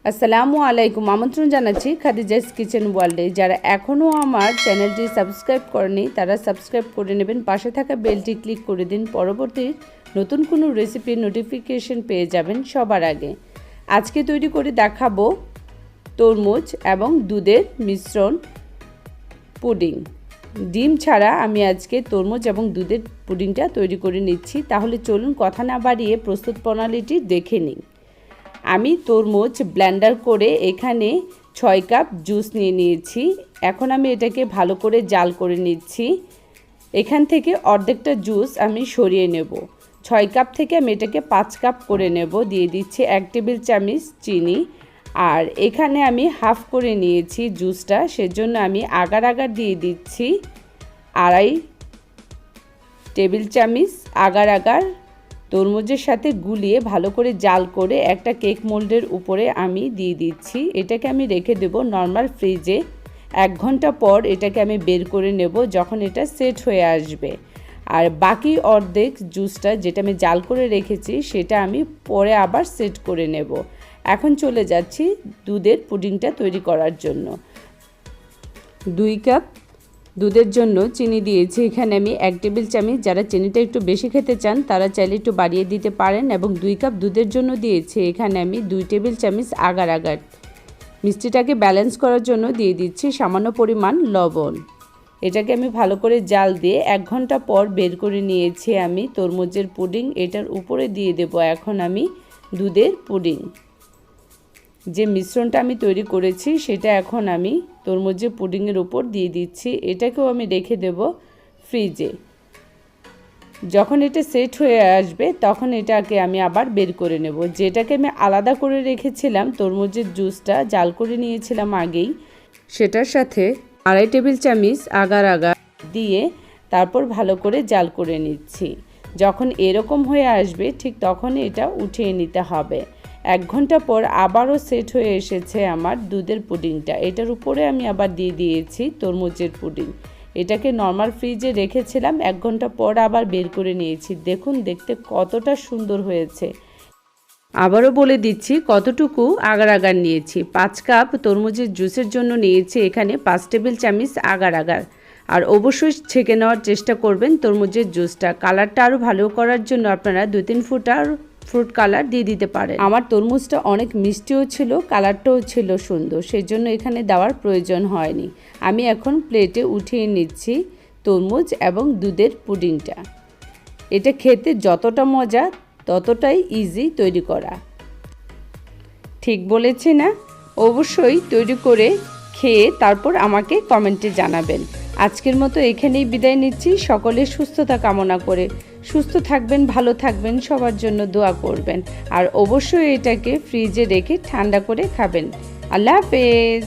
আসসালামু আলাইকুম। আমন্ত্রণ জানাচ্ছি খাদিজাস কিচেন ওয়ার্ল্ডে। যারা এখনও আমার চ্যানেলটি সাবস্ক্রাইব করেনি তারা সাবস্ক্রাইব করে নেবেন, পাশে থাকা বেলটি ক্লিক করে দিন, পরবর্তী নতুন কোনো রেসিপির নোটিফিকেশন পেয়ে যাবেন সবার আগে। আজকে তৈরি করে দেখাবো তরমুজ এবং দুধের মিশ্রণ পুডিং। ডিম ছাড়া আমি আজকে তরমুজ এবং দুধের পুডিংটা তৈরি করে নিচ্ছি। তাহলে চলুন কথা না বাড়িয়ে প্রস্তুত প্রণালীটি দেখে নিই। আমি তরমুজ ব্লেন্ডার করে এখানে 6 কাপ জুস নিয়ে নিয়েছি। এখন আমি এটাকে ভালো করে জাল করে নিচ্ছি। এখান থেকে অর্ধেকটা জুস আমি সরিয়ে নেব। 6 কাপ থেকে আমি এটাকে 5 কাপ করে নেব। দিয়ে দিচ্ছি 1 টেবিল চামচ চিনি। আর এখানে আমি হাফ করে নিয়েছি জুসটা, সেজন্য আমি আগার আগার দিয়ে দিচ্ছি 2.5 টেবিল চামচ আগার আগার তরমুজের সাথে গুলিয়ে ভালো করে জাল করে একটা কেক মোল্ডের উপরে আমি দিয়ে দিচ্ছি। এটাকে আমি রেখে দেব নর্মাল ফ্রিজে। 1 ঘন্টা পর এটাকে আমি বের করে নেব যখন এটা সেট হয়ে আসবে। আর বাকি অর্ধেক জুসটা যেটা আমি জাল করে রেখেছি সেটা আমি পরে আবার সেট করে নেব। এখন চলে যাচ্ছি দুধের পুডিংটা তৈরি করার জন্য। 2 কাপ দুধের জন্য চিনি দিয়েছি এখানে আমি 1 টেবিল চামচ। যারা চিনিটা একটু বেশি খেতে চান তারা চাইলে একটু বাড়িয়ে দিতে পারেন। এবং 2 কাপ দুধের জন্য দিয়েছি এখানে আমি 2 টেবিল চামচ আগার আগার। মিষ্টিটাকে ব্যালেন্স করার জন্য দিয়ে দিচ্ছি সামান্য পরিমাণ লবণ। এটাকে আমি ভালো করে জাল দিয়ে 1 ঘন্টা পর বের করে নিয়েছি আমি তরমুজের পুডিং। এটার উপরে দিয়ে দেব এখন আমি দুধের পুডিং। যে মিশ্রণটা আমি তৈরি করেছি সেটা এখন আমি তরমুজের পুডিংয়ের উপর দিয়ে দিচ্ছি। এটাকেও আমি রেখে দেব ফ্রিজে। যখন এটা সেট হয়ে আসবে তখন এটাকে আমি আবার বের করে নেব। যেটাকে আমি আলাদা করে রেখেছিলাম তরমুজের জুসটা জাল করে নিয়েছিলাম আগেই, সেটার সাথে 2.5 টেবিল চামচ আগার আগার দিয়ে তারপর ভালো করে জাল করে নিচ্ছি। যখন এরকম হয়ে আসবে ঠিক তখনই এটা উঠিয়ে নিতে হবে। 1 ঘন্টা পর আবারও সেট হয়ে এসেছে আমার দুধের পুডিংটা। এটার উপরে আমি আবার দিয়ে দিয়েছি তরমুজের পুডিং। এটাকে নর্মাল ফ্রিজে রেখেছিলাম, 1 ঘন্টা পর আবার বের করে নিয়েছি। দেখুন দেখতে কতটা সুন্দর হয়েছে। আবারও বলে দিচ্ছি কতটুকু আগার আগার নিয়েছি। 5 কাপ তরমুজের জুসের জন্য নিয়েছি এখানে 5 টেবিল চামচ আগার আগার। আর অবশ্যই ছেঁকে নেওয়ার চেষ্টা করবেন তরমুজের জুসটা। কালারটা আরও ভালো করার জন্য আপনারা 2-3 ফোঁটা ফ্রুট কালার দিয়ে দিতে পারেন। আমার তরমুজটা অনেক মিষ্টিও ছিল, কালারটাও ছিল সুন্দর, সেই জন্য এখানে দেওয়ার প্রয়োজন হয়নি। আমি এখন প্লেটে উঠিয়ে নিচ্ছি তরমুজ এবং দুধের পুডিংটা। এটা খেতে যতটা মজা ততটাই ইজি তৈরি করা। ঠিক বলেছি না? অবশ্যই তৈরি করে খেয়ে তারপর আমাকে কমেন্টে জানাবেন। আজকের মতো এখানেই বিদায় নিচ্ছি, সকলের সুস্থতা কামনা করে। সুস্থ থাকবেন, ভালো থাকবেন, সবার জন্য দোয়া করবেন। আর অবশ্যই এটাকে ফ্রিজে রেখে ঠান্ডা করে খাবেন। আল্লাহ হাফেজ।